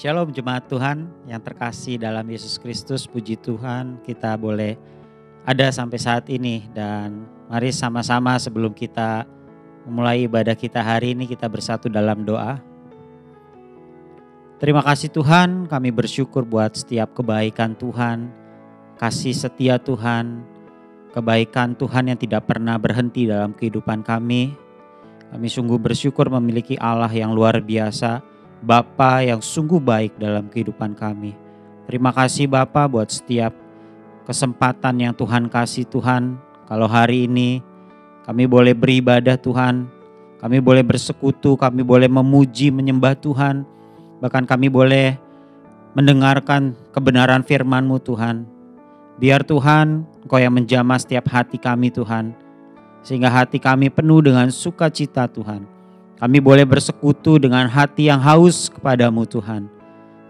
Shalom jemaat Tuhan yang terkasih dalam Yesus Kristus, puji Tuhan kita boleh ada sampai saat ini. Dan mari sama-sama sebelum kita memulai ibadah kita hari ini kita bersatu dalam doa. Terima kasih Tuhan, kami bersyukur buat setiap kebaikan Tuhan, kasih setia Tuhan, kebaikan Tuhan yang tidak pernah berhenti dalam kehidupan kami. Kami sungguh bersyukur memiliki Allah yang luar biasa, Bapa yang sungguh baik dalam kehidupan kami. Terima kasih Bapa buat setiap kesempatan yang Tuhan kasih Tuhan. Kalau hari ini kami boleh beribadah Tuhan, kami boleh bersekutu, kami boleh memuji, menyembah Tuhan. Bahkan kami boleh mendengarkan kebenaran firman-Mu Tuhan. Biar Tuhan Engkau yang menjamah setiap hati kami Tuhan, sehingga hati kami penuh dengan sukacita Tuhan. Kami boleh bersekutu dengan hati yang haus kepadamu Tuhan.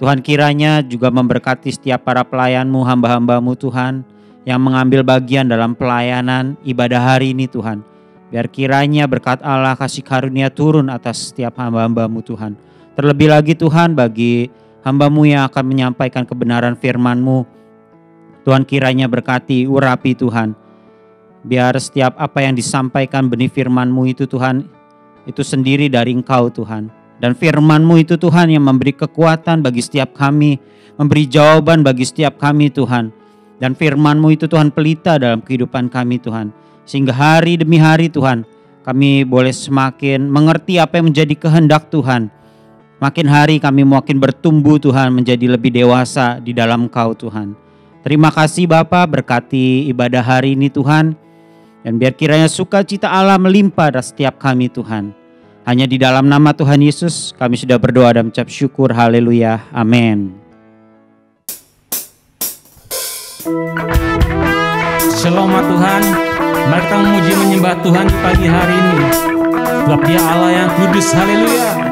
Tuhan kiranya juga memberkati setiap para pelayan-Mu, hamba-hamba-Mu Tuhan, yang mengambil bagian dalam pelayanan ibadah hari ini Tuhan. Biar kiranya berkat Allah kasih karunia turun atas setiap hamba-hamba-Mu Tuhan. Terlebih lagi Tuhan bagi hamba-Mu yang akan menyampaikan kebenaran firman-Mu. Tuhan kiranya berkati, urapi Tuhan. Biar setiap apa yang disampaikan benih firman-Mu itu Tuhan, itu sendiri dari Engkau Tuhan. Dan firman-Mu itu Tuhan yang memberi kekuatan bagi setiap kami, memberi jawaban bagi setiap kami Tuhan. Dan firman-Mu itu Tuhan pelita dalam kehidupan kami Tuhan. Sehingga hari demi hari Tuhan, kami boleh semakin mengerti apa yang menjadi kehendak Tuhan. Makin hari kami makin bertumbuh Tuhan, menjadi lebih dewasa di dalam Engkau Tuhan. Terima kasih Bapa, berkati ibadah hari ini Tuhan. Dan biar kiranya sukacita Allah melimpah pada setiap kami Tuhan. Hanya di dalam nama Tuhan Yesus kami sudah berdoa dan mengucap syukur. Haleluya. Amin. Shalom Tuhan. Mari kita memuji menyembah Tuhan di pagi hari ini. Sebab Dia Allah yang kudus. Haleluya.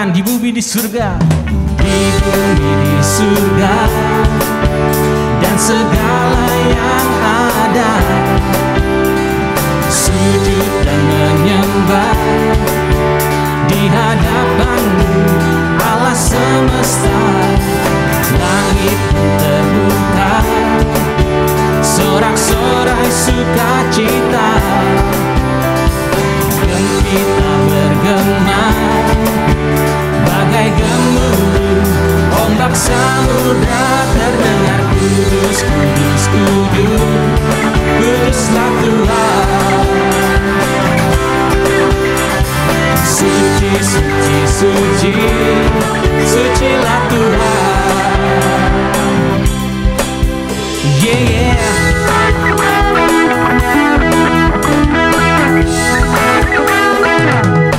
Di bumi di surga, di bumi di surga, dan segala yang ada, sujud dan menyembah di hadapan-Mu Allah semesta. Langit pun terbuka, sorak-sorai sukacita, gembira bergema bagai gemuruh ombak samudra. Terdengar kudus, kudus, kudus, kuduslah Tuhan. Suci, suci, suci, sucilah Tuhan. Yeah.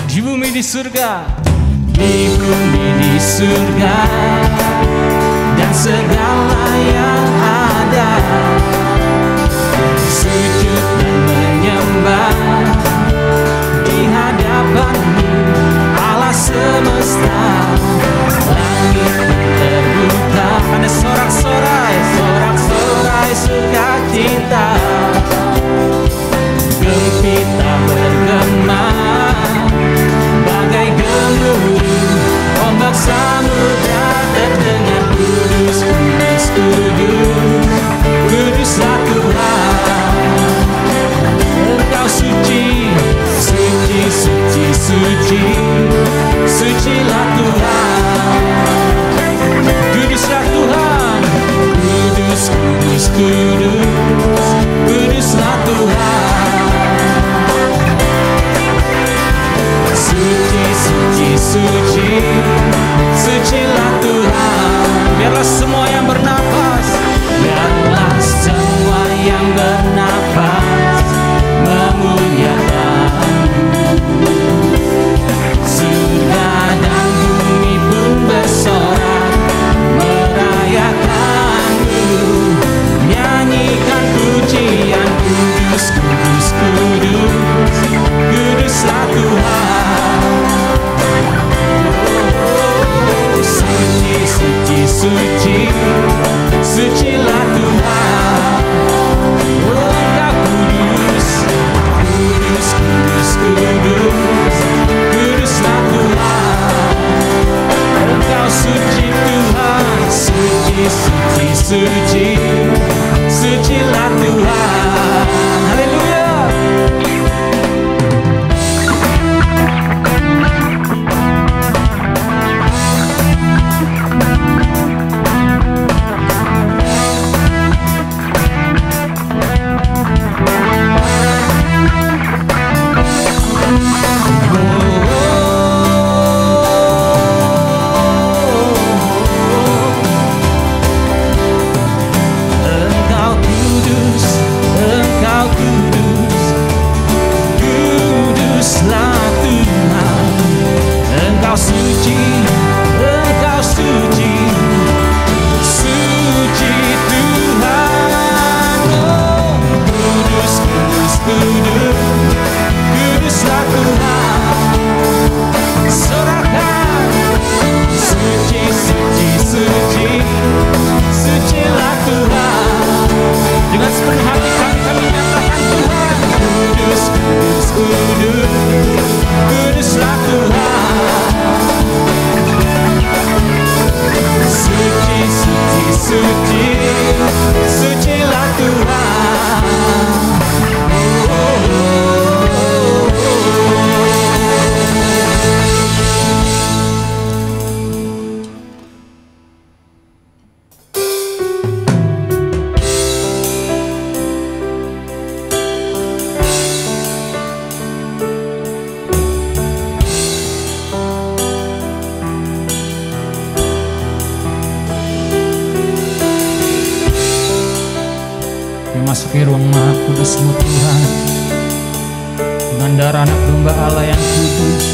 Di bumi di surga, di bumi di surga, dan segala yang ada, sujud dan menyembah di hadapan-Mu Allah semesta. Langit terbuka, ada sorak-sorai, sorak-sorai sukacita, gembira bergema bagai gemuruh ombak samudra. Terdengar kudus, kudus, kudus, kuduslah Tuhan. Engkau suci, suci, suci, suci, sucilah Tuhan. Kuduslah Tuhan, kudus, kudus, kudus, kuduslah Tuhan. Suci, suci, suci, sucilah Tuhan. Biarlah semua yang bernapas, biarlah semua yang bernapas memuliakan-Mu. Surga dan bumi pun bersorak merayakan-Mu, nyanyikan pujian kudus, kudus, kudus. suci, sucilah Tuhan. Haleluya. Memasuki ruang Maha Kudus-Mu Tuhan, dengan darah anak domba Allah yang kudus.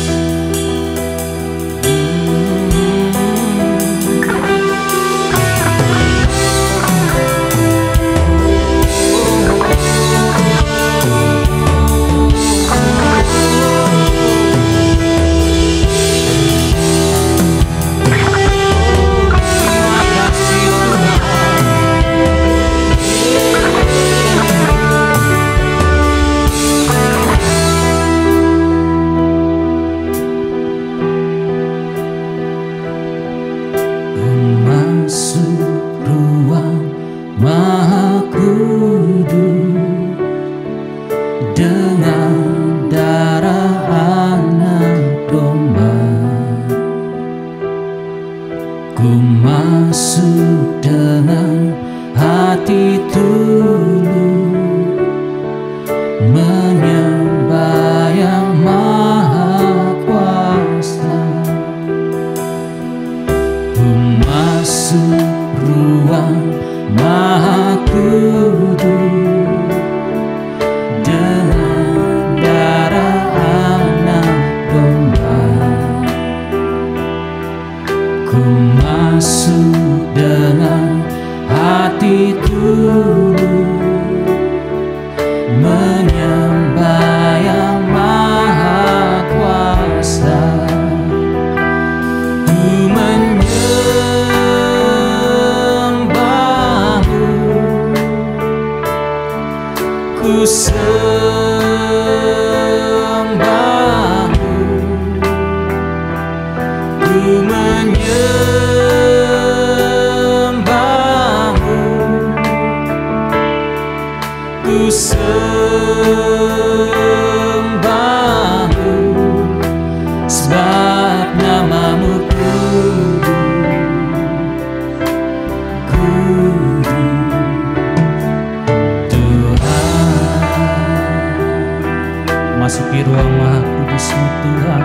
Masuki ruang Maha Kudus-Mu Tuhan,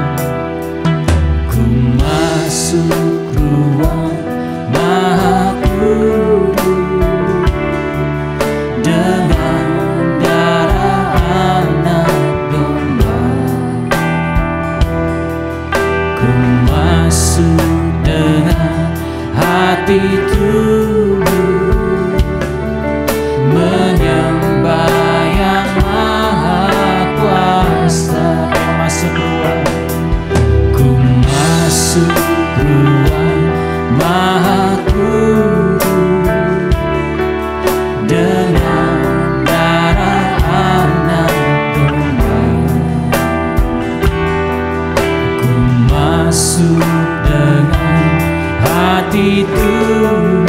ku masuk ruang Maha Kudus dengan darah anak domba. Ku masuk dengan hati tunduk menyembah yang Maha Kuasa. Masuk ruang, ku masuk ruang Maha Kudus dengan darah anak domba. Ku masuk dengan hati tunduk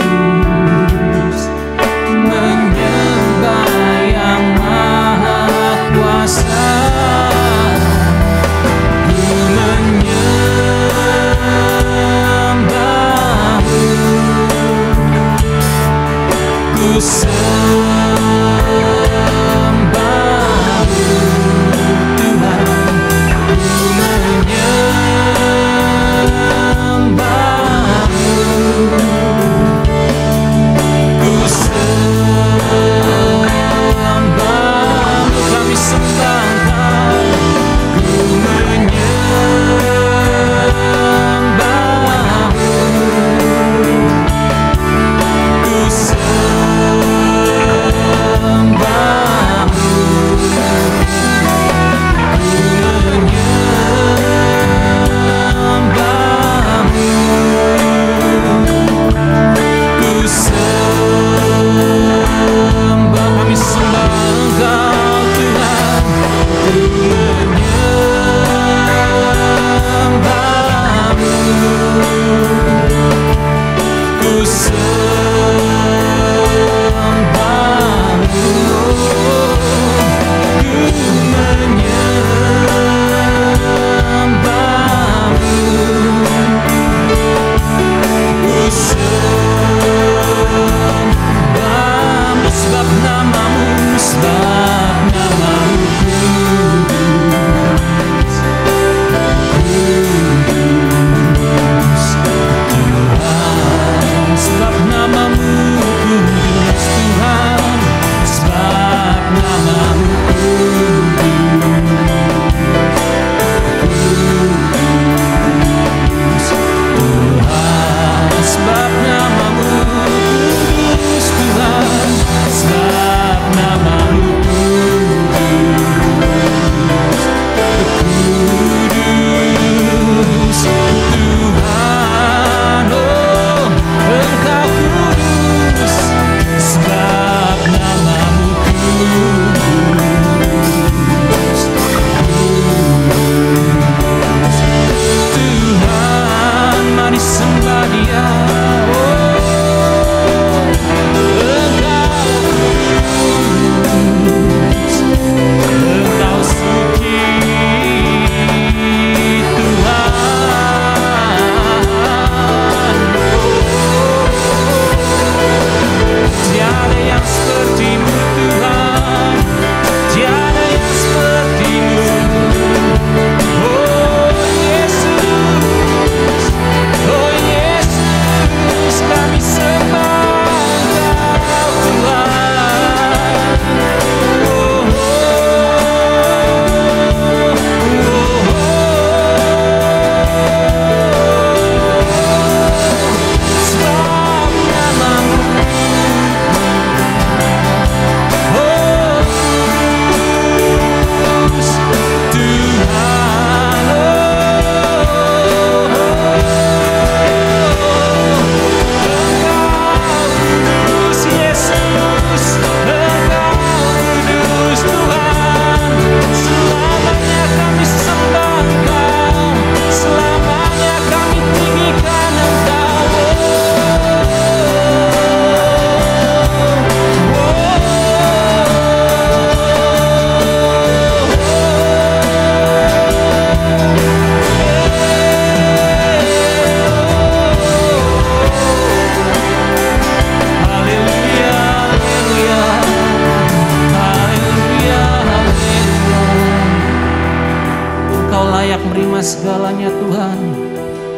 segalanya Tuhan.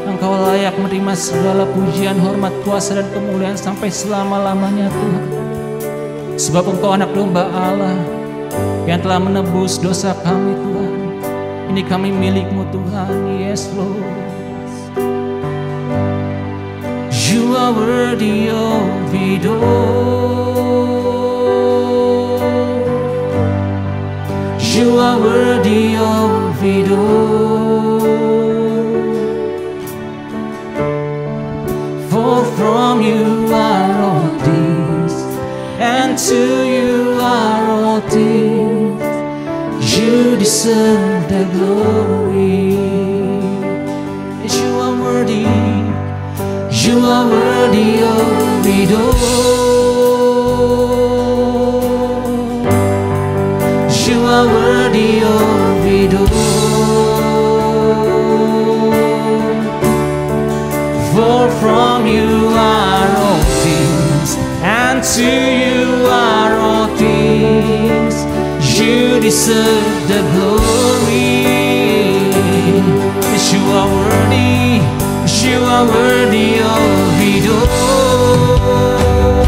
Engkau layak menerima segala pujian, hormat, kuasa, dan kemuliaan sampai selama-lamanya Tuhan. Sebab Engkau anak domba Allah yang telah menebus dosa kami Tuhan. Ini kami milik-Mu Tuhan. Yes Lord. You are worthy of it all. You are worthy of it all. For from you are all things, and to you are all things. You deserve the glory. Yes, you are worthy. You are worthy of it all. You are worthy of it all. For from you are all things, and to you are all things. You deserve the glory. Yes, you are worthy. You are worthy of it all.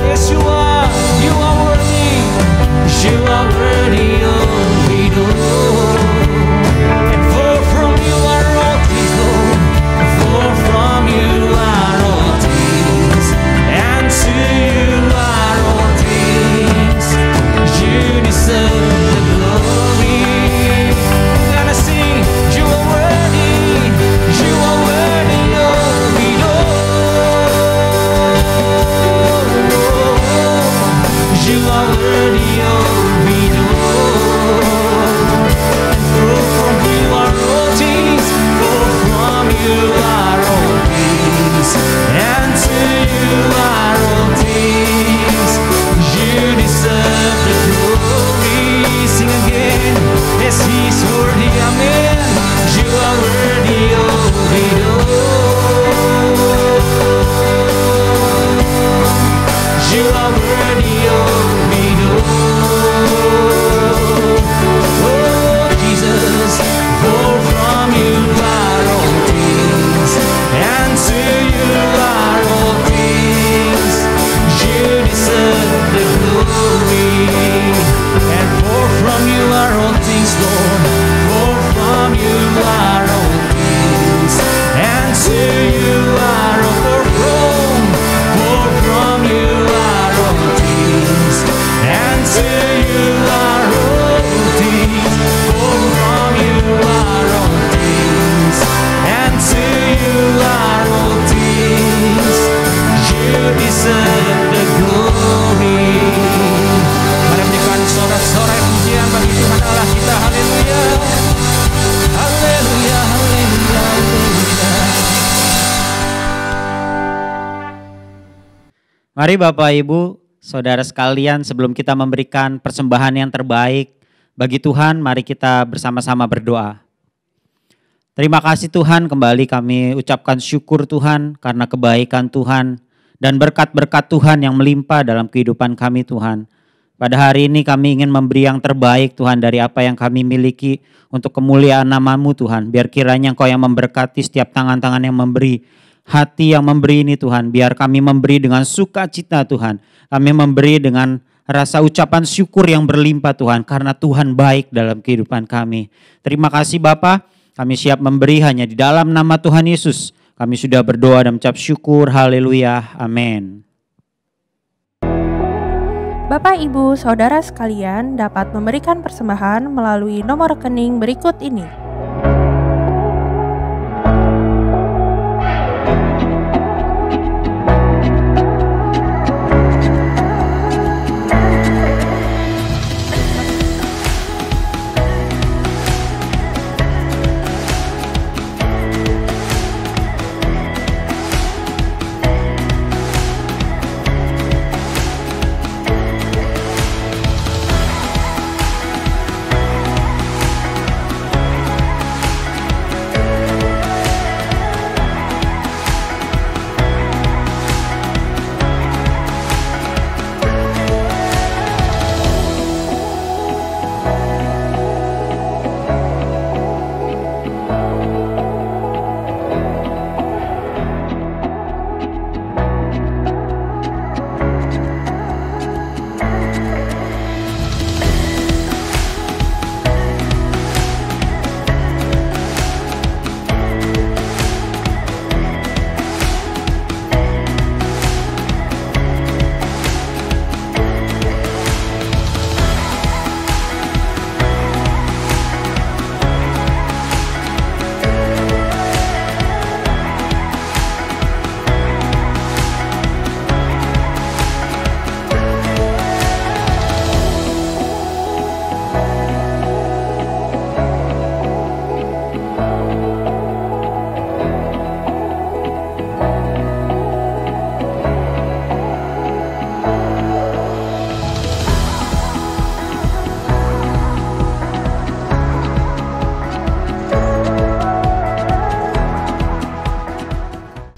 Yes, you are worthy. You are worthy of it all. And for from you are all things, Lord. For from you are all things, and to you are all things. You deserve the glory. Gonna sing, you are worthy. You are worthy of it all. You are worthy of it all. For from you are all things. For from you are all things, and to you are all things. You deserve the glory. Sing again. Yes, He's worthy. Amen. You are worthy of it all. You are worthy of it all. Oh, Jesus, for from you are all things, and to you are all things. You deserve the glory. And for from you are all things, Lord. For from you are all things, and to you are all. For from you are all things, and to you are all things. For from you are all things, and to you are all things. You deserve the glory. Mari berikan sorak-sorai pujian bagi Tuhan Allah kita. Haleluya. Haleluya, haleluya, haleluya. Mari Bapak Ibu, Saudara sekalian, sebelum kita memberikan persembahan yang terbaik bagi Tuhan, mari kita bersama-sama berdoa. Terima kasih Tuhan, kembali kami ucapkan syukur Tuhan karena kebaikan Tuhan dan berkat-berkat Tuhan yang melimpah dalam kehidupan kami Tuhan. Pada hari ini kami ingin memberi yang terbaik Tuhan dari apa yang kami miliki untuk kemuliaan nama-Mu Tuhan. Biar kiranya Engkau yang memberkati setiap tangan-tangan yang memberi, hati yang memberi ini Tuhan. Biar kami memberi dengan sukacita Tuhan. Kami memberi dengan rasa ucapan syukur yang berlimpah Tuhan. Karena Tuhan baik dalam kehidupan kami. Terima kasih Bapa. Kami siap memberi hanya di dalam nama Tuhan Yesus. Kami sudah berdoa dan mengucap syukur. Haleluya. Amin. Bapak, Ibu, Saudara sekalian dapat memberikan persembahan melalui nomor rekening berikut ini.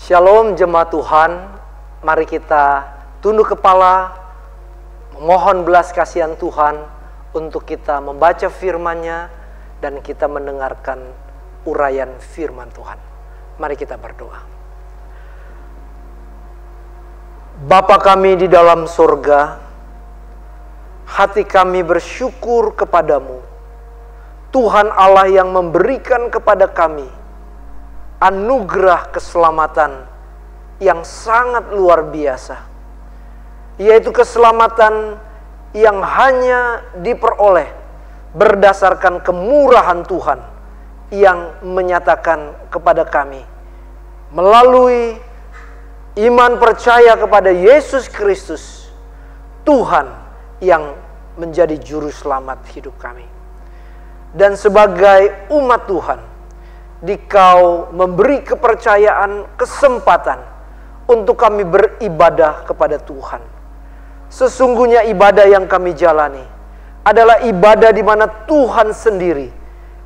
Shalom jemaat Tuhan, mari kita tunduk kepala, memohon belas kasihan Tuhan untuk kita membaca firman-Nya dan kita mendengarkan uraian firman Tuhan. Mari kita berdoa. Bapa kami di dalam surga, hati kami bersyukur kepadamu, Tuhan Allah yang memberikan kepada kami anugerah keselamatan yang sangat luar biasa, yaitu keselamatan yang hanya diperoleh berdasarkan kemurahan Tuhan yang menyatakan kepada kami melalui iman percaya kepada Yesus Kristus, Tuhan yang menjadi juru selamat hidup kami. Dan sebagai umat Tuhan, Dikau memberi kepercayaan, kesempatan untuk kami beribadah kepada Tuhan. Sesungguhnya ibadah yang kami jalani adalah ibadah di mana Tuhan sendiri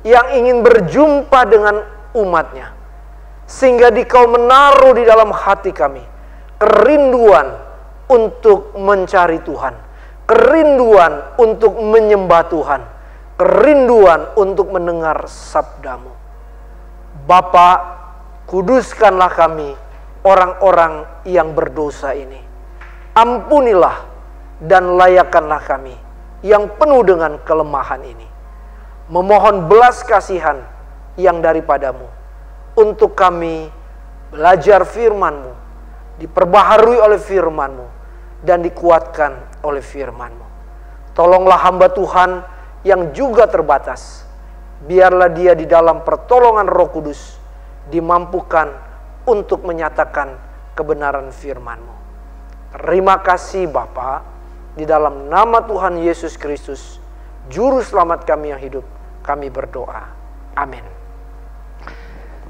yang ingin berjumpa dengan umat-Nya. Sehingga Dikau menaruh di dalam hati kami kerinduan untuk mencari Tuhan, kerinduan untuk menyembah Tuhan, kerinduan untuk mendengar sabda-Mu. Bapa, kuduskanlah kami, orang-orang yang berdosa ini. Ampunilah dan layakkanlah kami yang penuh dengan kelemahan ini. Memohon belas kasihan yang daripadamu untuk kami belajar firman-Mu, diperbaharui oleh firman-Mu, dan dikuatkan oleh firman-Mu. Tolonglah hamba Tuhan yang juga terbatas. Biarlah dia di dalam pertolongan Roh Kudus dimampukan untuk menyatakan kebenaran firman-Mu. Terima kasih Bapa, di dalam nama Tuhan Yesus Kristus, Juru Selamat kami yang hidup, kami berdoa. Amin.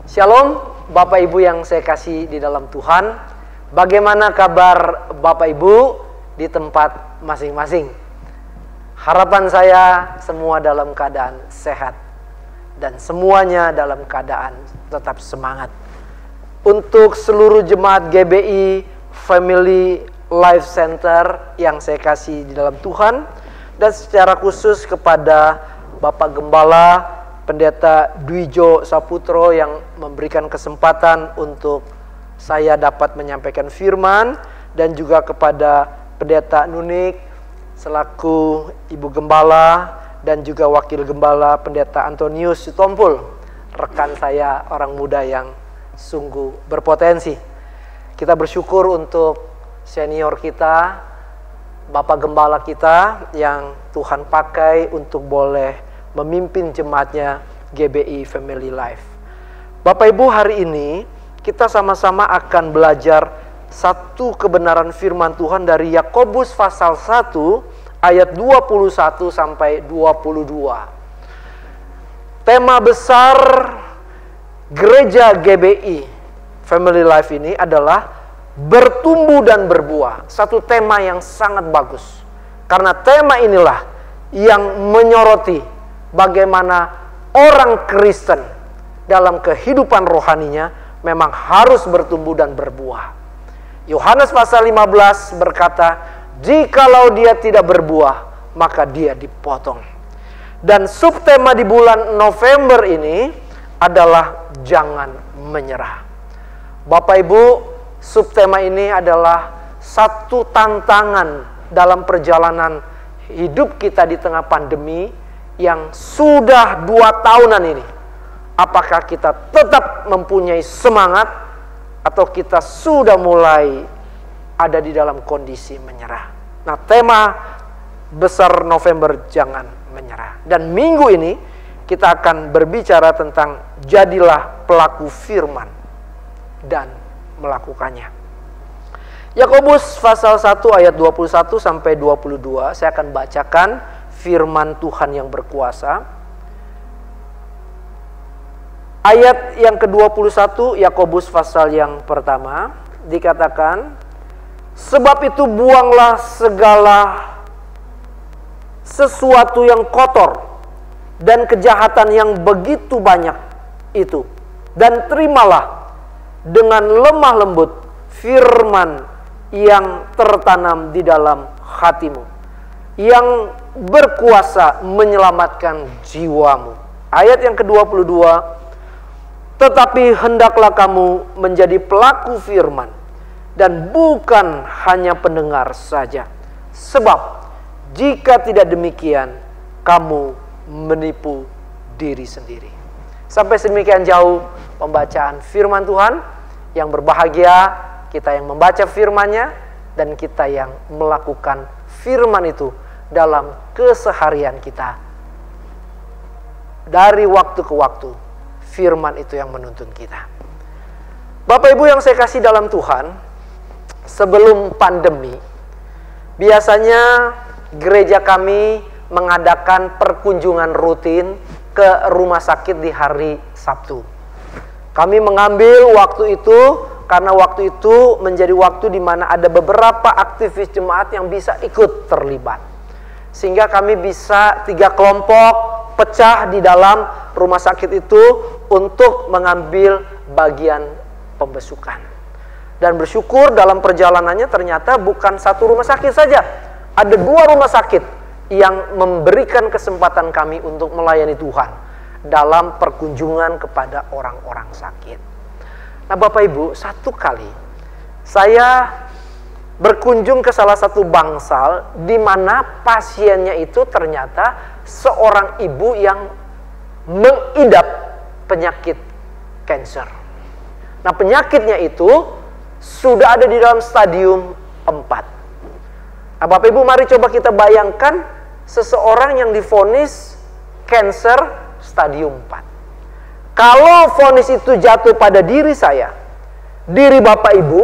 Shalom Bapak Ibu yang saya kasih di dalam Tuhan. Bagaimana kabar Bapak Ibu di tempat masing-masing? Harapan saya semua dalam keadaan sehat dan semuanya dalam keadaan tetap semangat. Untuk seluruh jemaat GBI Family Life Center yang saya kasih di dalam Tuhan, dan secara khusus kepada Bapak Gembala Pendeta Dwijo Saputro yang memberikan kesempatan untuk saya dapat menyampaikan firman, dan juga kepada Pendeta Nunik selaku Ibu Gembala, dan juga Wakil Gembala Pendeta Antonius Sitompul, rekan saya orang muda yang sungguh berpotensi. Kita bersyukur untuk senior kita, Bapak Gembala kita yang Tuhan pakai untuk boleh memimpin jemaatnya GBI Family Life. Bapak Ibu, hari ini kita sama-sama akan belajar satu kebenaran firman Tuhan dari Yakobus pasal 1 ayat 21 sampai 22. Tema besar gereja GBI Family Life ini adalah bertumbuh dan berbuah. Satu tema yang sangat bagus. Karena tema inilah yang menyoroti bagaimana orang Kristen dalam kehidupan rohaninya memang harus bertumbuh dan berbuah. Yohanes pasal 15 berkata, jikalau dia tidak berbuah, maka dia dipotong. Dan subtema di bulan November ini adalah jangan menyerah. Bapak Ibu, subtema ini adalah satu tantangan dalam perjalanan hidup kita di tengah pandemi yang sudah 2 tahunan ini. Apakah kita tetap mempunyai semangat atau kita sudah mulai ada di dalam kondisi menyerah? Nah, tema besar November jangan menyerah. Dan minggu ini kita akan berbicara tentang jadilah pelaku firman dan melakukannya. Yakobus pasal 1 ayat 21 sampai 22, saya akan bacakan firman Tuhan yang berkuasa. Ayat yang ke-21 Yakobus pasal yang pertama dikatakan, sebab itu buanglah segala sesuatu yang kotor dan kejahatan yang begitu banyak itu, dan terimalah dengan lemah lembut firman yang tertanam di dalam hatimu, yang berkuasa menyelamatkan jiwamu. Ayat yang ke-22, tetapi hendaklah kamu menjadi pelaku firman dan bukan hanya pendengar saja. Sebab jika tidak demikian, kamu menipu diri sendiri. Sampai sedemikian jauh pembacaan firman Tuhan. Yang berbahagia kita yang membaca firman-Nya dan kita yang melakukan firman itu dalam keseharian kita. Dari waktu ke waktu, firman itu yang menuntun kita. Bapak Ibu yang saya kasih dalam Tuhan, sebelum pandemi, biasanya gereja kami mengadakan perkunjungan rutin ke rumah sakit di hari Sabtu. Kami mengambil waktu itu karena waktu itu menjadi waktu di mana ada beberapa aktivis jemaat yang bisa ikut terlibat. Sehingga kami bisa 3 kelompok pecah di dalam rumah sakit itu untuk mengambil bagian pembesukan. Dan bersyukur dalam perjalanannya ternyata bukan 1 rumah sakit saja. Ada 2 rumah sakit yang memberikan kesempatan kami untuk melayani Tuhan dalam perkunjungan kepada orang-orang sakit. Nah Bapak Ibu, satu kali saya berkunjung ke salah satu bangsal di mana pasiennya itu ternyata seorang ibu yang mengidap penyakit kanker. Nah penyakitnya itu sudah ada di dalam stadium 4. Nah Bapak Ibu, mari coba kita bayangkan seseorang yang divonis kanker stadium 4. Kalau vonis itu jatuh pada diri saya, diri Bapak Ibu,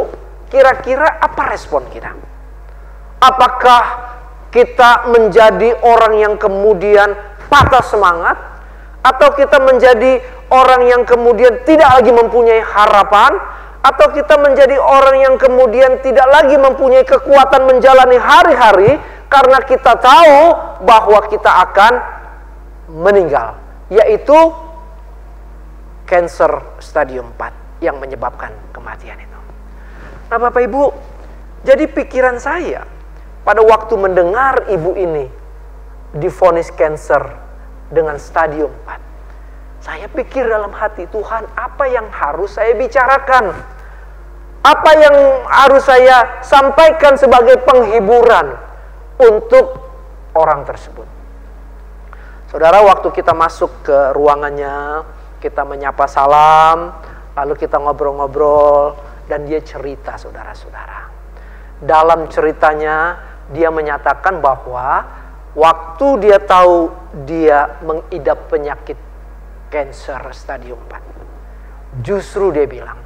kira-kira apa respon kita? Apakah kita menjadi orang yang kemudian patah semangat? Atau kita menjadi orang yang kemudian tidak lagi mempunyai harapan? Atau kita menjadi orang yang kemudian tidak lagi mempunyai kekuatan menjalani hari-hari karena kita tahu bahwa kita akan meninggal, yaitu kanker stadium 4 yang menyebabkan kematian itu. Nah Bapak Ibu, jadi pikiran saya pada waktu mendengar ibu ini divonis kanker dengan stadium 4, saya pikir dalam hati, Tuhan, apa yang harus saya bicarakan? Apa yang harus saya sampaikan sebagai penghiburan untuk orang tersebut? Saudara, waktu kita masuk ke ruangannya, kita menyapa salam, lalu kita ngobrol-ngobrol, dan dia cerita, saudara-saudara. Dalam ceritanya, dia menyatakan bahwa waktu dia tahu dia mengidap penyakit kanker stadium 4, justru dia bilang,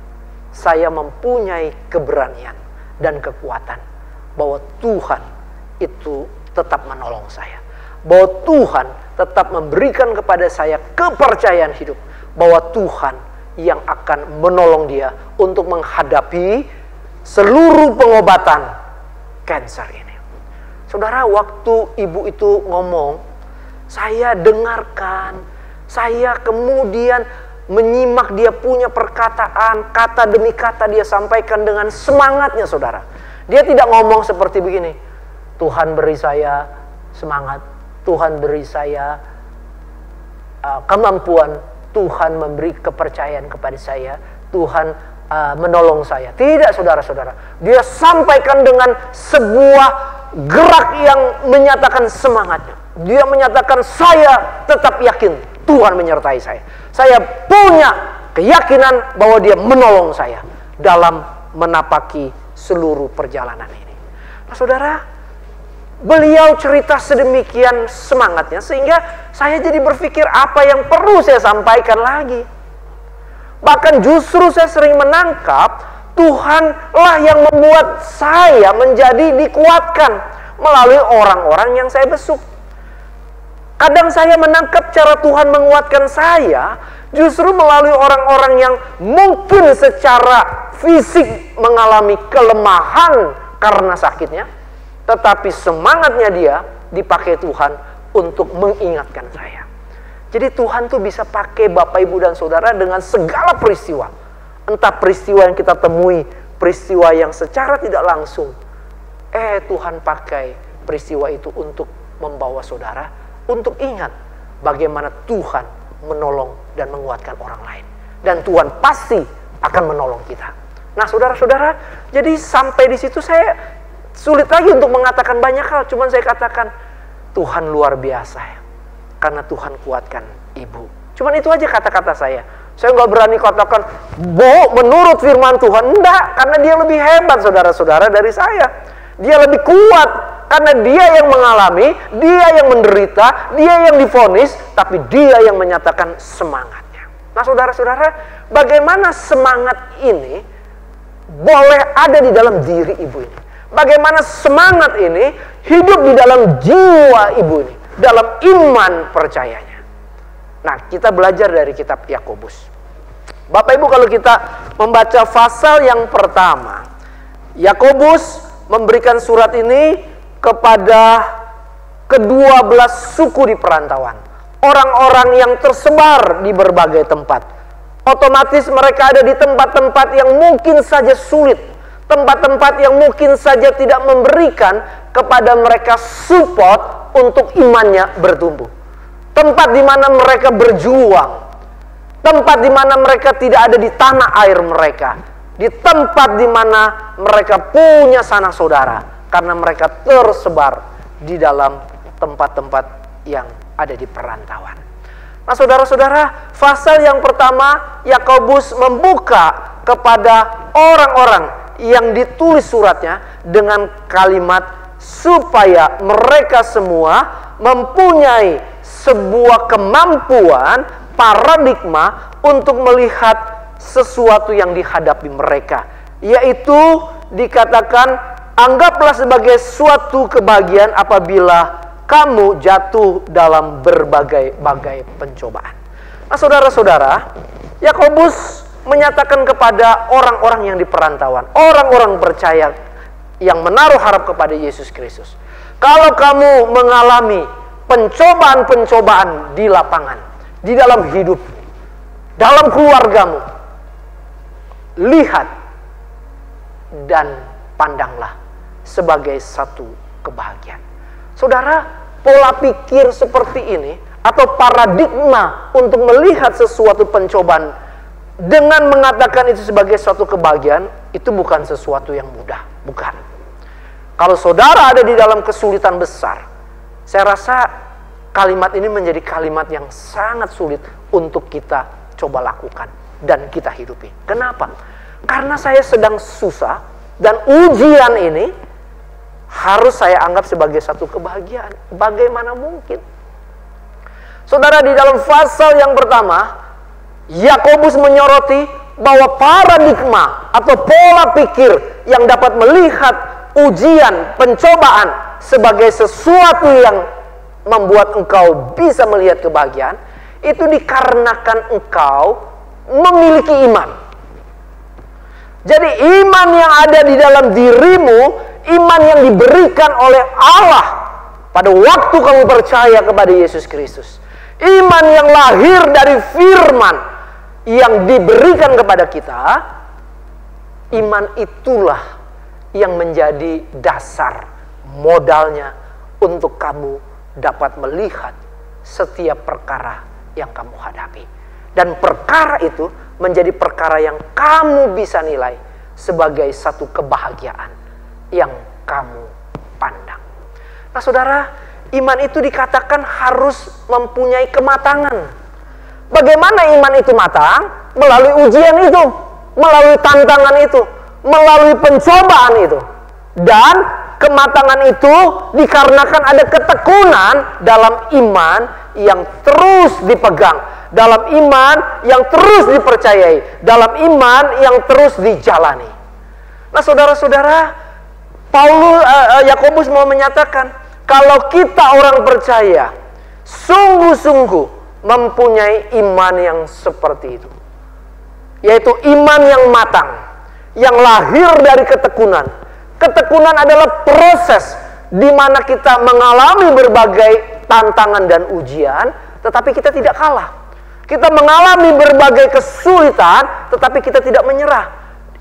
saya mempunyai keberanian dan kekuatan bahwa Tuhan itu tetap menolong saya. Bahwa Tuhan tetap memberikan kepada saya kepercayaan hidup bahwa Tuhan yang akan menolong dia untuk menghadapi seluruh pengobatan kanker ini. Saudara, waktu ibu itu ngomong, saya dengarkan, saya kemudian menyimak dia punya perkataan, kata demi kata dia sampaikan dengan semangatnya, saudara. Dia tidak ngomong seperti begini, Tuhan beri saya semangat, Tuhan beri saya kemampuan, Tuhan memberi kepercayaan kepada saya, Tuhan menolong saya. Tidak, saudara-saudara. Dia sampaikan dengan sebuah gerak yang menyatakan semangatnya. Dia menyatakan, saya tetap yakin Tuhan menyertai saya. Saya punya keyakinan bahwa dia menolong saya dalam menapaki seluruh perjalanan ini. Nah, saudara, beliau cerita sedemikian semangatnya sehingga saya jadi berpikir apa yang perlu saya sampaikan lagi. Bahkan justru saya sering menangkap Tuhanlah yang membuat saya menjadi dikuatkan melalui orang-orang yang saya besuk. Kadang saya menangkap cara Tuhan menguatkan saya justru melalui orang-orang yang mungkin secara fisik mengalami kelemahan karena sakitnya, tetapi semangatnya dia dipakai Tuhan untuk mengingatkan saya. Jadi Tuhan tuh bisa pakai Bapak, Ibu, dan Saudara dengan segala peristiwa. Entah peristiwa yang kita temui peristiwa yang secara tidak langsung, Tuhan pakai peristiwa itu untuk membawa saudara untuk ingat bagaimana Tuhan menolong dan menguatkan orang lain. Dan Tuhan pasti akan menolong kita. Nah saudara-saudara, jadi sampai di situ saya sulit lagi untuk mengatakan banyak hal. Cuman saya katakan Tuhan luar biasa ya, karena Tuhan kuatkan ibu. Cuman itu aja kata-kata saya. Saya nggak berani katakan, menurut firman Tuhan. Enggak, karena dia lebih hebat saudara-saudara dari saya. Dia lebih kuat, karena dia yang mengalami, dia yang menderita, dia yang divonis, tapi dia yang menyatakan semangatnya. Nah saudara-saudara, bagaimana semangat ini boleh ada di dalam diri ibu ini? Bagaimana semangat ini hidup di dalam jiwa ibu ini, dalam iman percayanya. Nah, kita belajar dari kitab Yakobus. Bapak Ibu, kalau kita membaca pasal yang pertama, Yakobus memberikan surat ini kepada ke-12 suku di perantauan. Orang-orang yang tersebar di berbagai tempat. Otomatis mereka ada di tempat-tempat yang mungkin saja sulit. Tempat-tempat yang mungkin saja tidak memberikan kepada mereka support untuk imannya bertumbuh. Tempat di mana mereka berjuang. Tempat di mana mereka tidak ada di tanah air mereka. Di tempat di mana mereka punya sanak saudara. Karena mereka tersebar di dalam tempat-tempat yang ada di perantauan. Nah saudara-saudara, pasal yang pertama Yakobus membuka kepada orang-orang yang ditulis suratnya dengan kalimat supaya mereka semua mempunyai sebuah kemampuan paradigma untuk melihat sesuatu yang dihadapi mereka, yaitu dikatakan anggaplah sebagai suatu kebahagiaan apabila kamu jatuh dalam berbagai-bagai pencobaan. Nah saudara-saudara, Yakobus menyatakan kepada orang-orang yang di perantauan, orang-orang percaya yang menaruh harap kepada Yesus Kristus, kalau kamu mengalami pencobaan-pencobaan di lapangan, di dalam hidup, dalam keluargamu, lihat dan pandanglah sebagai satu kebahagiaan. Saudara, pola pikir seperti ini atau paradigma untuk melihat sesuatu pencobaan dengan mengatakan itu sebagai suatu kebahagiaan, itu bukan sesuatu yang mudah, bukan. Kalau saudara ada di dalam kesulitan besar, saya rasa kalimat ini menjadi kalimat yang sangat sulit untuk kita coba lakukan dan kita hidupi. Kenapa? Karena saya sedang susah dan ujian ini harus saya anggap sebagai satu kebahagiaan. Bagaimana mungkin? Saudara, di dalam pasal yang pertama, Yakobus menyoroti bahwa paradigma atau pola pikir yang dapat melihat ujian, pencobaan sebagai sesuatu yang membuat engkau bisa melihat kebahagiaan, itu dikarenakan engkau memiliki iman. Jadi iman yang ada di dalam dirimu, iman yang diberikan oleh Allah pada waktu kamu percaya kepada Yesus Kristus. Iman yang lahir dari firman yang diberikan kepada kita, iman itulah yang menjadi dasar modalnya untuk kamu dapat melihat setiap perkara yang kamu hadapi. Dan perkara itu menjadi perkara yang kamu bisa nilai sebagai satu kebahagiaan yang kamu pandang. Nah saudara, iman itu dikatakan harus mempunyai kematangan. Bagaimana iman itu matang? Melalui ujian itu, melalui tantangan itu, melalui pencobaan itu. Dan kematangan itu dikarenakan ada ketekunan dalam iman yang terus dipegang, dalam iman yang terus dipercayai, dalam iman yang terus dijalani. Nah saudara-saudara, Yakobus mau menyatakan, kalau kita orang percaya sungguh-sungguh mempunyai iman yang seperti itu, yaitu iman yang matang, yang lahir dari ketekunan. Ketekunan adalah proses di mana kita mengalami berbagai tantangan dan ujian, tetapi kita tidak kalah. Kita mengalami berbagai kesulitan, tetapi kita tidak menyerah.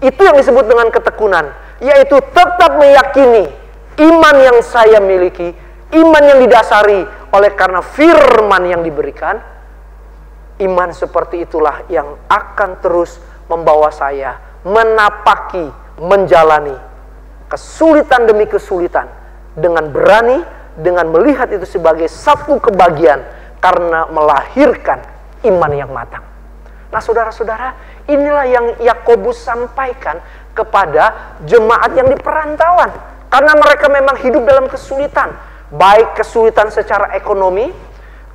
Itu yang disebut dengan ketekunan, yaitu tetap meyakini iman yang saya miliki, iman yang didasari oleh karena firman yang diberikan. Iman seperti itulah yang akan terus membawa saya menapaki, menjalani kesulitan demi kesulitan dengan berani, dengan melihat itu sebagai satu kebahagiaan karena melahirkan iman yang matang. Nah saudara-saudara, inilah yang Yakobus sampaikan kepada jemaat yang di perantauan. Karena mereka memang hidup dalam kesulitan. Baik kesulitan secara ekonomi.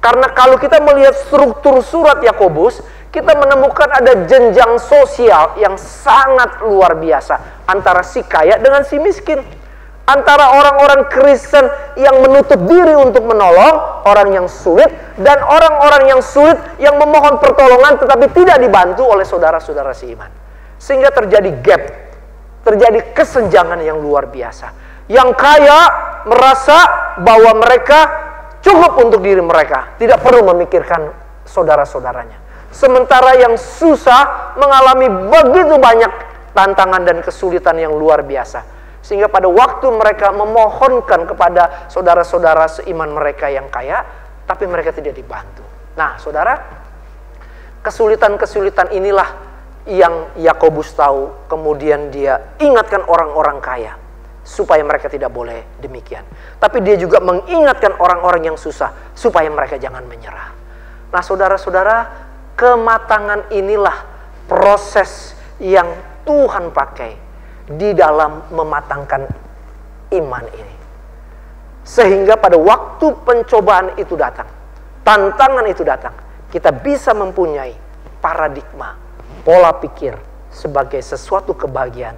Karena kalau kita melihat struktur surat Yakobus, kita menemukan ada jenjang sosial yang sangat luar biasa. Antara si kaya dengan si miskin. Antara orang-orang Kristen yang menutup diri untuk menolong orang yang sulit, dan orang-orang yang sulit yang memohon pertolongan tetapi tidak dibantu oleh saudara-saudara seiman. Sehingga terjadi gap, terjadi kesenjangan yang luar biasa. Yang kaya merasa bahwa mereka cukup untuk diri mereka, tidak perlu memikirkan saudara-saudaranya. Sementara yang susah mengalami begitu banyak tantangan dan kesulitan yang luar biasa. Sehingga pada waktu mereka memohonkan kepada saudara-saudara seiman mereka yang kaya, tapi mereka tidak dibantu. Nah, saudara, kesulitan-kesulitan inilah yang Yakobus tahu. Kemudian dia ingatkan orang-orang kaya, supaya mereka tidak boleh demikian. Tapi dia juga mengingatkan orang-orang yang susah, supaya mereka jangan menyerah. Nah, saudara-saudara, kematangan inilah proses yang Tuhan pakai di dalam mematangkan iman ini. Sehingga pada waktu pencobaan itu datang, tantangan itu datang, kita bisa mempunyai paradigma, pola pikir sebagai sesuatu kebahagiaan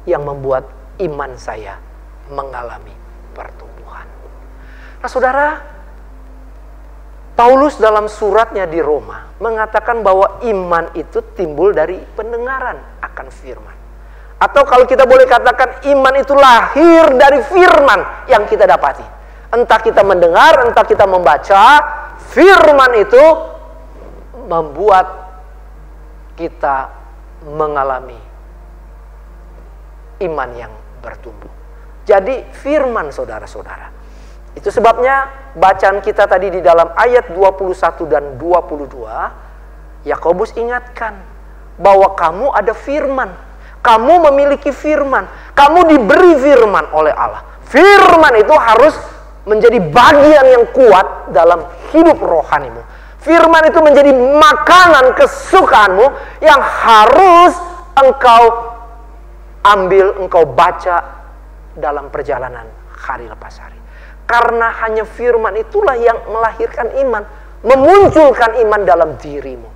yang membuat iman saya mengalami pertumbuhan. Nah saudara, Paulus dalam suratnya di Roma mengatakan bahwa iman itu timbul dari pendengaran akan firman. Atau kalau kita boleh katakan iman itu lahir dari firman yang kita dapati. Entah kita mendengar, entah kita membaca, firman itu membuat kita mengalami iman yang bertumbuh. Jadi firman saudara-saudara. Itu sebabnya bacaan kita tadi di dalam ayat 21 dan 22, Yakobus ingatkan bahwa kamu ada firman. Kamu memiliki firman. Kamu diberi firman oleh Allah. Firman itu harus menjadi bagian yang kuat dalam hidup rohanimu. Firman itu menjadi makanan kesukaanmu yang harus engkau ambil, engkau baca dalam perjalanan hari lepas hari. Karena hanya firman itulah yang melahirkan iman, memunculkan iman dalam dirimu.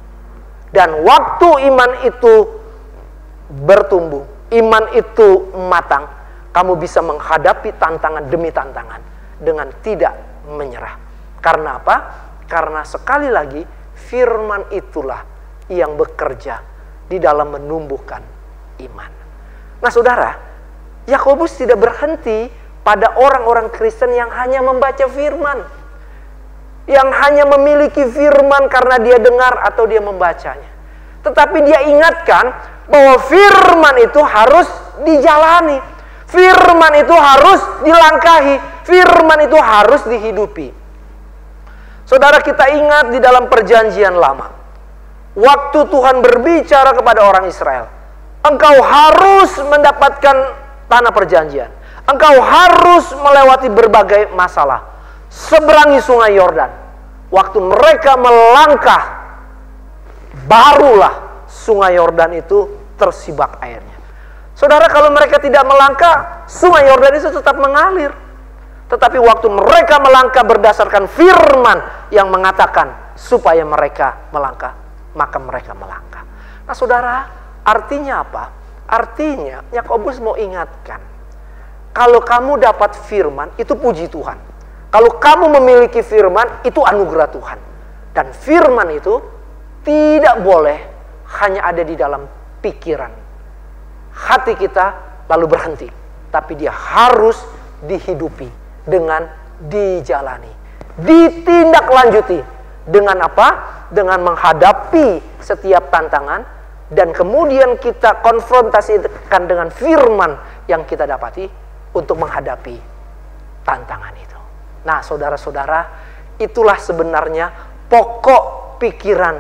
Dan waktu iman itu bertumbuh, iman itu matang, kamu bisa menghadapi tantangan demi tantangan dengan tidak menyerah. Karena apa? Karena sekali lagi firman itulah yang bekerja di dalam menumbuhkan iman. Nah saudara, Yakobus tidak berhenti pada orang-orang Kristen yang hanya membaca firman, yang hanya memiliki firman karena dia dengar atau dia membacanya. Tetapi dia ingatkan bahwa firman itu harus dijalani. Firman itu harus dilangkahi. Firman itu harus dihidupi. Saudara, kita ingat di dalam perjanjian lama, waktu Tuhan berbicara kepada orang Israel, engkau harus mendapatkan tanah perjanjian. Engkau harus melewati berbagai masalah. Seberangi sungai Yordan. Waktu mereka melangkah, barulah sungai Yordan itu tersibak airnya. Saudara, kalau mereka tidak melangkah, sungai Yordan itu tetap mengalir. Tetapi waktu mereka melangkah berdasarkan firman yang mengatakan supaya mereka melangkah, maka mereka melangkah. Nah saudara, artinya apa? Artinya Yakobus mau ingatkan, kalau kamu dapat firman, itu puji Tuhan. Kalau kamu memiliki firman, itu anugerah Tuhan. Dan firman itu tidak boleh hanya ada di dalam pikiran, hati kita lalu berhenti. Tapi dia harus dihidupi dengan dijalani, ditindaklanjuti. Dengan apa? Dengan menghadapi setiap tantangan dan kemudian kita konfrontasikan dengan firman yang kita dapati untuk menghadapi tantangan itu. Nah, saudara-saudara, itulah sebenarnya pokok pikiran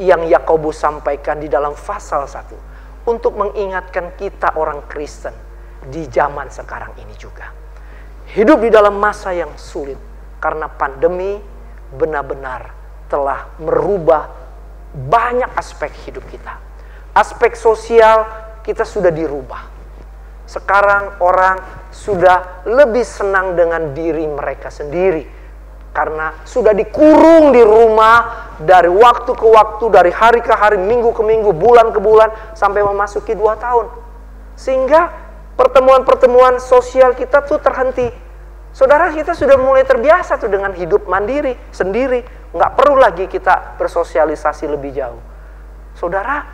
yang Yakobus sampaikan di dalam pasal 1 untuk mengingatkan kita orang Kristen di zaman sekarang ini juga. Hidup di dalam masa yang sulit karena pandemi benar-benar telah merubah banyak aspek hidup kita. Aspek sosial kita sudah dirubah. Sekarang orang sudah lebih senang dengan diri mereka sendiri karena sudah dikurung di rumah dari waktu ke waktu, dari hari ke hari, minggu ke minggu, bulan ke bulan, sampai memasuki 2 tahun. Sehingga pertemuan-pertemuan sosial kita tuh terhenti. Saudara, kita sudah mulai terbiasa tuh dengan hidup mandiri, sendiri. Nggak perlu lagi kita bersosialisasi lebih jauh. Saudara,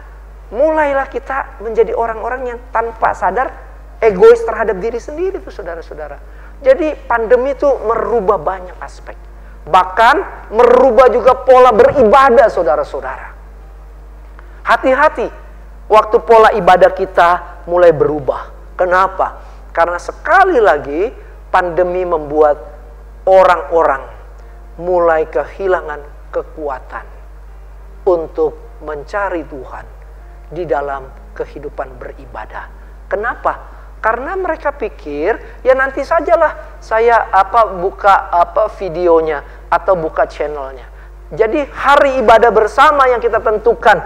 mulailah kita menjadi orang-orang yang tanpa sadar egois terhadap diri sendiri tuh, saudara-saudara. Jadi pandemi itu merubah banyak aspek. Bahkan merubah juga pola beribadah, saudara-saudara. Hati-hati waktu pola ibadah kita mulai berubah. Kenapa? Karena sekali lagi pandemi membuat orang-orang mulai kehilangan kekuatan untuk mencari Tuhan di dalam kehidupan beribadah. Kenapa? Karena mereka pikir ya nanti sajalah saya buka videonya atau buka channelnya. Jadi hari ibadah bersama yang kita tentukan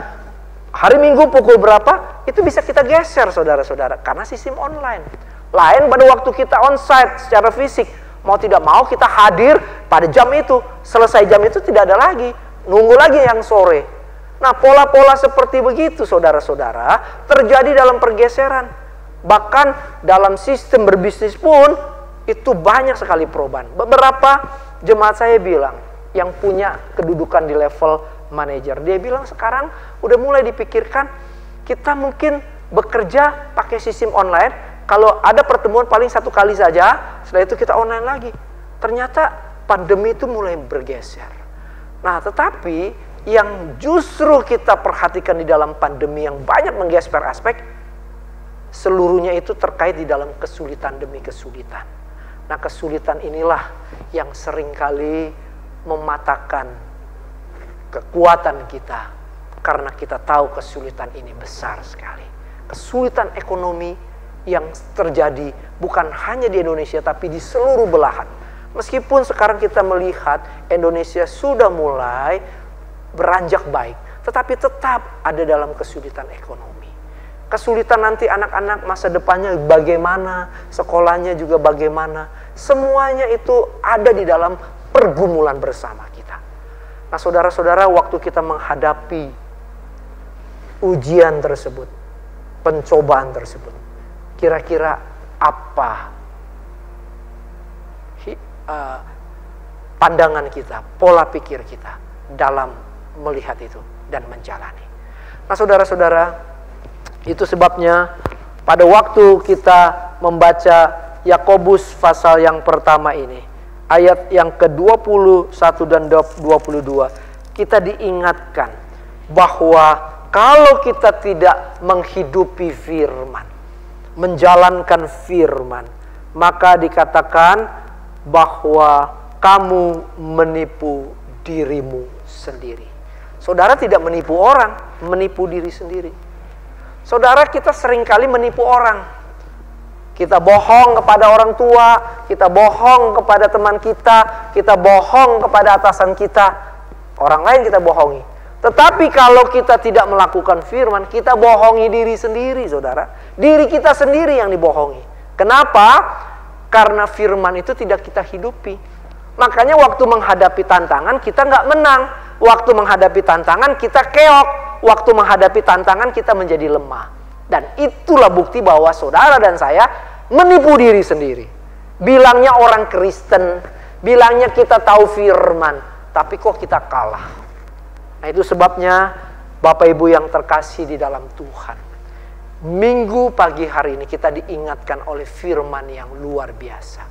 hari Minggu pukul berapa itu bisa kita geser, saudara-saudara, karena sistem online. Lain pada waktu kita onsite secara fisik, mau tidak mau kita hadir pada jam itu, selesai jam itu tidak ada lagi, nunggu lagi yang sore. Nah, pola-pola seperti begitu, saudara-saudara, terjadi dalam pergeseran. Bahkan dalam sistem berbisnis pun itu banyak sekali perubahan. Beberapa jemaat saya bilang yang punya kedudukan di level manajer, dia bilang sekarang udah mulai dipikirkan kita mungkin bekerja pakai sistem online. Kalau ada pertemuan paling 1 kali saja, setelah itu kita online lagi. Ternyata pandemi itu mulai bergeser. Nah, tetapi yang justru kita perhatikan di dalam pandemi yang banyak menggeser aspek, seluruhnya itu terkait di dalam kesulitan demi kesulitan. Nah, kesulitan inilah yang seringkali mematahkan kekuatan kita, karena kita tahu kesulitan ini besar sekali. Kesulitan ekonomi yang terjadi bukan hanya di Indonesia tapi di seluruh belahan. Meskipun sekarang kita melihat Indonesia sudah mulai beranjak baik, tetapi tetap ada dalam kesulitan ekonomi. Kesulitan nanti anak-anak masa depannya bagaimana, sekolahnya juga bagaimana. Semuanya itu ada di dalam pergumulan bersama kita. Nah, saudara-saudara, waktu kita menghadapi ujian tersebut, pencobaan tersebut, kira-kira apa pandangan kita, pola pikir kita dalam melihat itu dan menjalani. Nah, saudara-saudara, itu sebabnya pada waktu kita membaca Yakobus pasal yang pertama ini, ayat yang ke-21 dan 22, kita diingatkan bahwa kalau kita tidak menghidupi firman, menjalankan firman, maka dikatakan bahwa kamu menipu dirimu sendiri. Saudara tidak menipu orang, menipu diri sendiri. Saudara, kita seringkali menipu orang. Kita bohong kepada orang tua, kita bohong kepada teman kita bohong kepada atasan kita, orang lain kita bohongi. Tetapi kalau kita tidak melakukan firman, kita bohongi diri sendiri, saudara. Diri kita sendiri yang dibohongi. Kenapa? Karena firman itu tidak kita hidupi. Makanya waktu menghadapi tantangan kita nggak menang. Waktu menghadapi tantangan kita keok. Waktu menghadapi tantangan kita menjadi lemah. Dan itulah bukti bahwa saudara dan saya menipu diri sendiri. Bilangnya orang Kristen, bilangnya kita tahu firman, tapi kok kita kalah. Nah, itu sebabnya Bapak Ibu yang terkasih di dalam Tuhan, Minggu pagi hari ini kita diingatkan oleh firman yang luar biasa.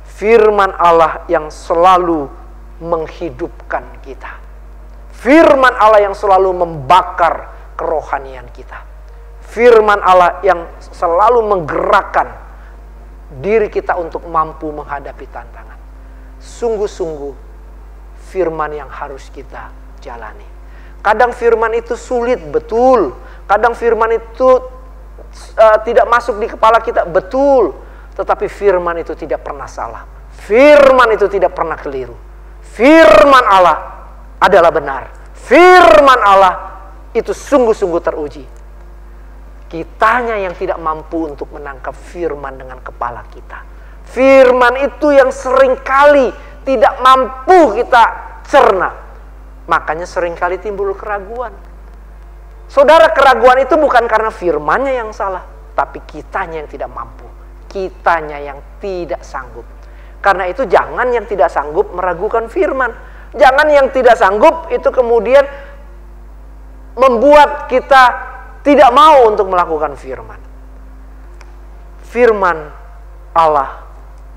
Firman Allah yang selalu menghidupkan kita. Firman Allah yang selalu membakar kerohanian kita. Firman Allah yang selalu menggerakkan diri kita untuk mampu menghadapi tantangan. Sungguh-sungguh firman yang harus kita jalani. Kadang firman itu sulit, betul. Kadang firman itu tidak masuk di kepala kita, betul. Tetapi firman itu tidak pernah salah. Firman itu tidak pernah keliru. Firman Allah adalah benar. Firman Allah itu sungguh-sungguh teruji. Kitanya yang tidak mampu untuk menangkap firman dengan kepala kita. Firman itu yang seringkali tidak mampu kita cerna. Makanya seringkali timbul keraguan. Saudara, keraguan itu bukan karena firmannya yang salah, tapi kitanya yang tidak mampu. Kitanya yang tidak sanggup. Karena itu jangan yang tidak sanggup meragukan firman. Jangan yang tidak sanggup itu kemudian membuat kita tidak mau untuk melakukan firman. Firman Allah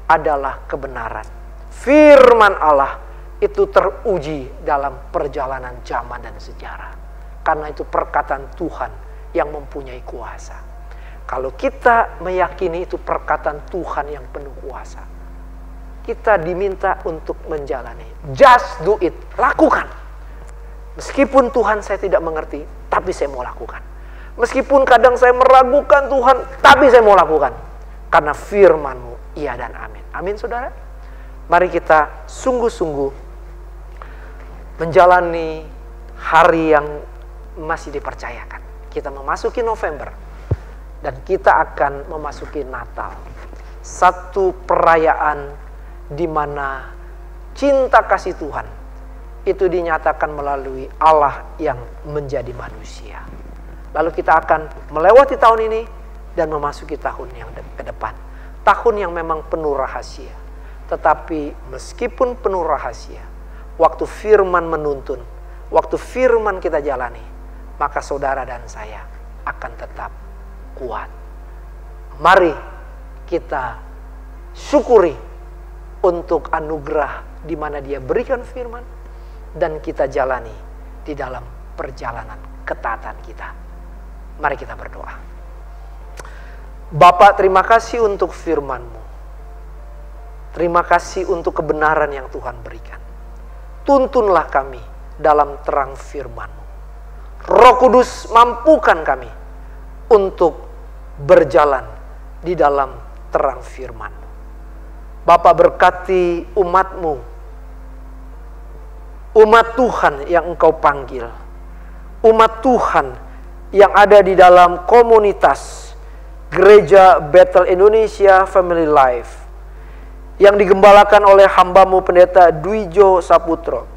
adalah kebenaran. Firman Allah itu teruji dalam perjalanan zaman dan sejarah. Karena itu perkataan Tuhan yang mempunyai kuasa. Kalau kita meyakini itu perkataan Tuhan yang penuh kuasa, kita diminta untuk menjalani. Just do it. Lakukan. Meskipun Tuhan saya tidak mengerti, tapi saya mau lakukan. Meskipun kadang saya meragukan Tuhan, tapi saya mau lakukan. Karena firman-Mu, iya dan amin. Amin, saudara. Mari kita sungguh-sungguh menjalani hari yang masih dipercayakan. Kita memasuki November. Dan kita akan memasuki Natal. Satu perayaan di mana cinta kasih Tuhan itu dinyatakan melalui Allah yang menjadi manusia. Lalu kita akan melewati tahun ini dan memasuki tahun yang ke depan. Tahun yang memang penuh rahasia. Tetapi meskipun penuh rahasia, waktu firman menuntun, waktu firman kita jalani, maka saudara dan saya akan tetap kuat. Mari kita syukuri untuk anugerah di mana Dia berikan firman dan kita jalani di dalam perjalanan ketaatan kita. Mari kita berdoa. Bapa, terima kasih untuk firman-Mu. Terima kasih untuk kebenaran yang Tuhan berikan. Tuntunlah kami dalam terang firman-Mu. Roh Kudus, mampukan kami untuk berjalan di dalam terang firman-Mu. Bapa, berkati umat-Mu, umat Tuhan yang Engkau panggil, umat Tuhan yang ada di dalam komunitas Gereja Bethel Indonesia Family Life yang digembalakan oleh hamba-Mu Pendeta Dwijo Saputro,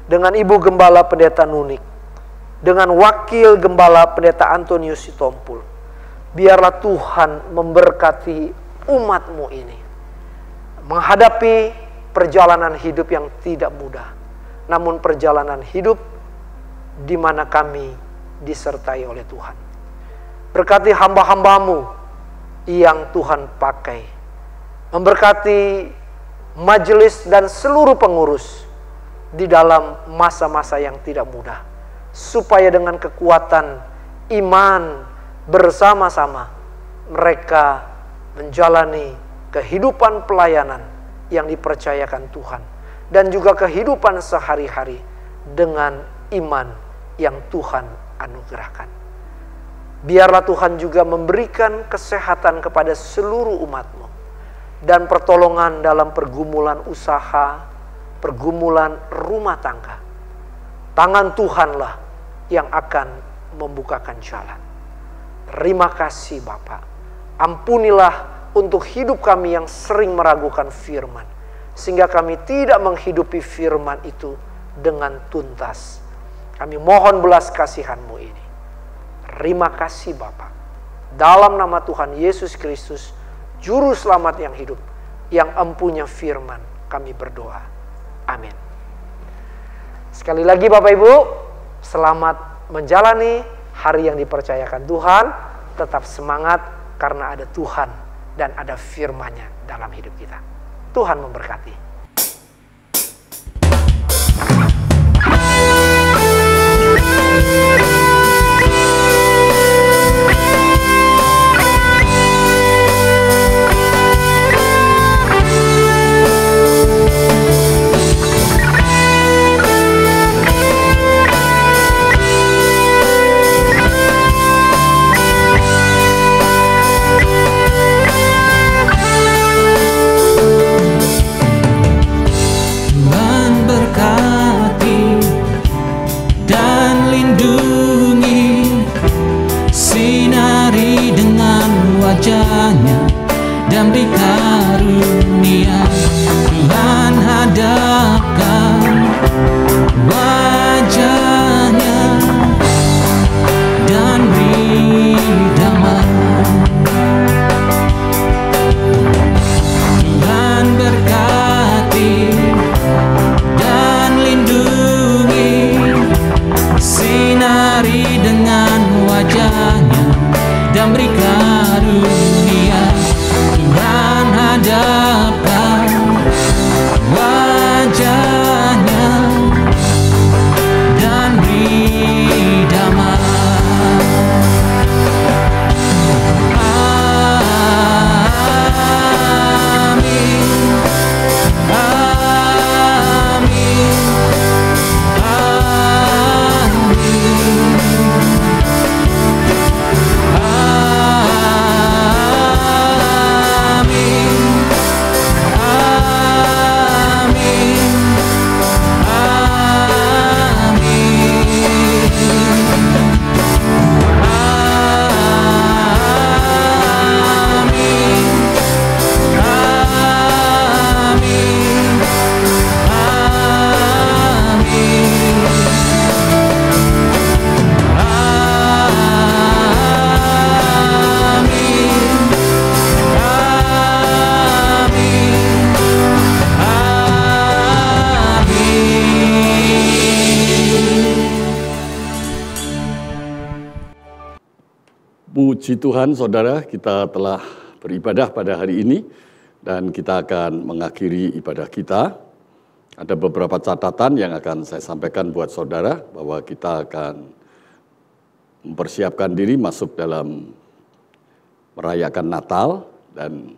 dengan Ibu Gembala Pendeta Nunik, dengan Wakil Gembala Pendeta Antonius Sitompul. Biarlah Tuhan memberkati umat-Mu ini menghadapi perjalanan hidup yang tidak mudah, namun perjalanan hidup di mana kami disertai oleh Tuhan. Berkati hamba-hamba-Mu yang Tuhan pakai, memberkati majelis dan seluruh pengurus di dalam masa-masa yang tidak mudah, supaya dengan kekuatan iman bersama-sama mereka menjalani kehidupan pelayanan yang dipercayakan Tuhan, dan juga kehidupan sehari-hari dengan iman yang Tuhan anugerahkan. Biarlah Tuhan juga memberikan kesehatan kepada seluruh umat-Mu, dan pertolongan dalam pergumulan usaha, pergumulan rumah tangga. Tangan Tuhanlah yang akan membukakan jalan. Terima kasih Bapa. Ampunilah untuk hidup kami yang sering meragukan firman, sehingga kami tidak menghidupi firman itu dengan tuntas. Kami mohon belas kasihan-Mu ini. Terima kasih Bapa. Dalam nama Tuhan Yesus Kristus, Juru Selamat yang hidup, yang empunya firman, kami berdoa. Amin. Sekali lagi Bapak Ibu, selamat menjalani hari yang dipercayakan Tuhan. Tetap semangat karena ada Tuhan dan ada firman-Nya dalam hidup kita. Tuhan memberkati. wajahnya dan beri karunia. Tuhan hadapkan wajahnya dan beri damai. Tuhan berkati dan lindungi, sinari dengan wajahnya dan beri karunia. Tuhan hadapkan wajahnya dan beri damai. Puji Tuhan, saudara, kita telah beribadah pada hari ini dan kita akan mengakhiri ibadah kita. Ada beberapa catatan yang akan saya sampaikan buat saudara bahwa kita akan mempersiapkan diri masuk dalam merayakan Natal, dan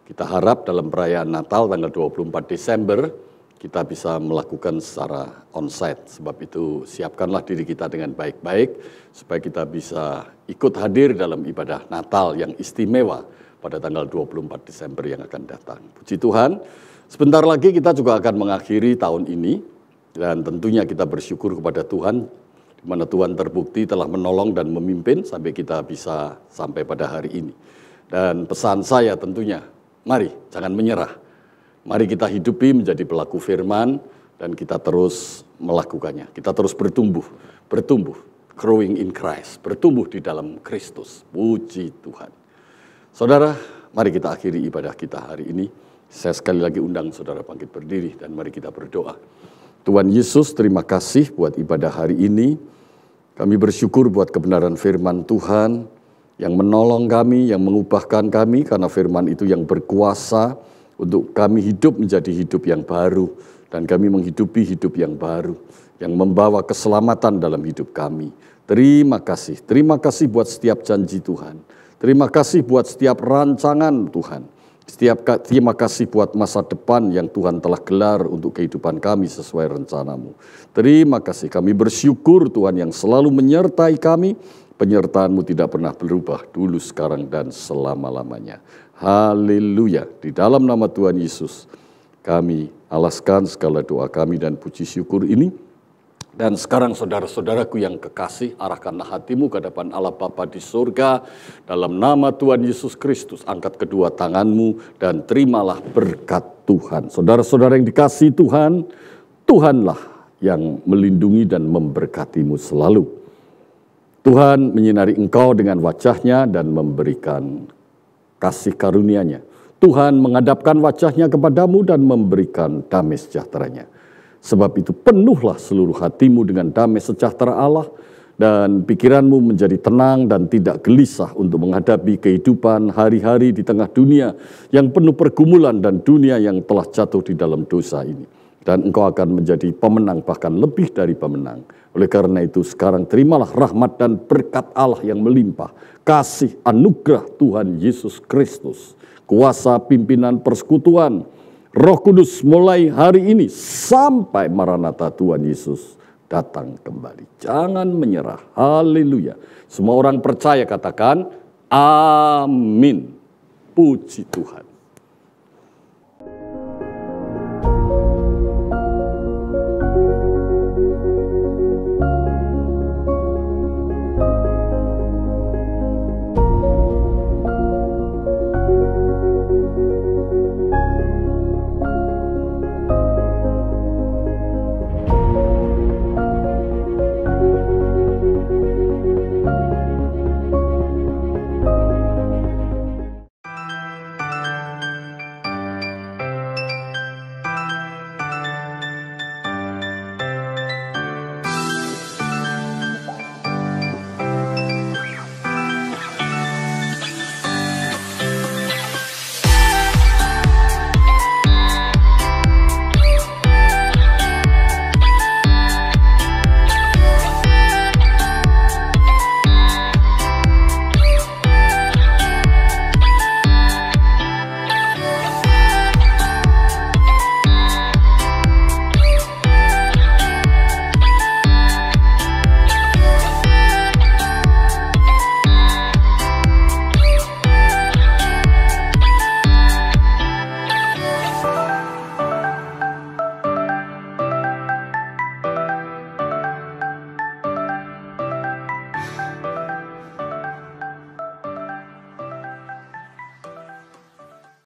kita harap dalam perayaan Natal tanggal 24 Desember kita bisa melakukan secara onsite. Sebab itu siapkanlah diri kita dengan baik-baik supaya kita bisa ikut hadir dalam ibadah Natal yang istimewa pada tanggal 24 Desember yang akan datang. Puji Tuhan, sebentar lagi kita juga akan mengakhiri tahun ini, dan tentunya kita bersyukur kepada Tuhan di mana Tuhan terbukti telah menolong dan memimpin sampai kita bisa sampai pada hari ini. Dan pesan saya tentunya, mari jangan menyerah. Mari kita hidupi menjadi pelaku firman dan kita terus melakukannya. Kita terus bertumbuh, growing in Christ, bertumbuh di dalam Kristus. Puji Tuhan. Saudara, mari kita akhiri ibadah kita hari ini. Saya sekali lagi undang saudara bangkit berdiri dan mari kita berdoa. Tuhan Yesus, terima kasih buat ibadah hari ini. Kami bersyukur buat kebenaran firman Tuhan yang menolong kami, yang mengubahkan kami, karena firman itu yang berkuasa untuk kami hidup menjadi hidup yang baru, dan kami menghidupi hidup yang baru, yang membawa keselamatan dalam hidup kami. Terima kasih buat setiap janji Tuhan. Terima kasih buat setiap rancangan Tuhan. Terima kasih buat masa depan yang Tuhan telah gelar untuk kehidupan kami sesuai rencana-Mu. Terima kasih, kami bersyukur Tuhan yang selalu menyertai kami. Penyertaan-Mu tidak pernah berubah dulu, sekarang, dan selama-lamanya. Haleluya. Di dalam nama Tuhan Yesus, kami alaskan segala doa kami dan puji syukur ini. Dan sekarang saudara-saudaraku yang kekasih, arahkanlah hatimu ke hadapan Allah Bapa di surga. Dalam nama Tuhan Yesus Kristus, angkat kedua tanganmu dan terimalah berkat Tuhan. Saudara-saudara yang dikasihi Tuhan, Tuhanlah yang melindungi dan memberkatimu selalu. Tuhan menyinari engkau dengan wajahnya dan memberikan kasih karunia-Nya. Tuhan menghadapkan wajahnya kepadamu dan memberikan damai sejahtera-Nya. Sebab itu penuhlah seluruh hatimu dengan damai sejahtera Allah, dan pikiranmu menjadi tenang dan tidak gelisah untuk menghadapi kehidupan hari-hari di tengah dunia yang penuh pergumulan dan dunia yang telah jatuh di dalam dosa ini. Dan engkau akan menjadi pemenang, bahkan lebih dari pemenang. Oleh karena itu sekarang terimalah rahmat dan berkat Allah yang melimpah, kasih anugerah Tuhan Yesus Kristus, kuasa pimpinan persekutuan Roh Kudus mulai hari ini sampai Maranatha Tuhan Yesus datang kembali. Jangan menyerah. Haleluya. Semua orang percaya katakan amin. Puji Tuhan.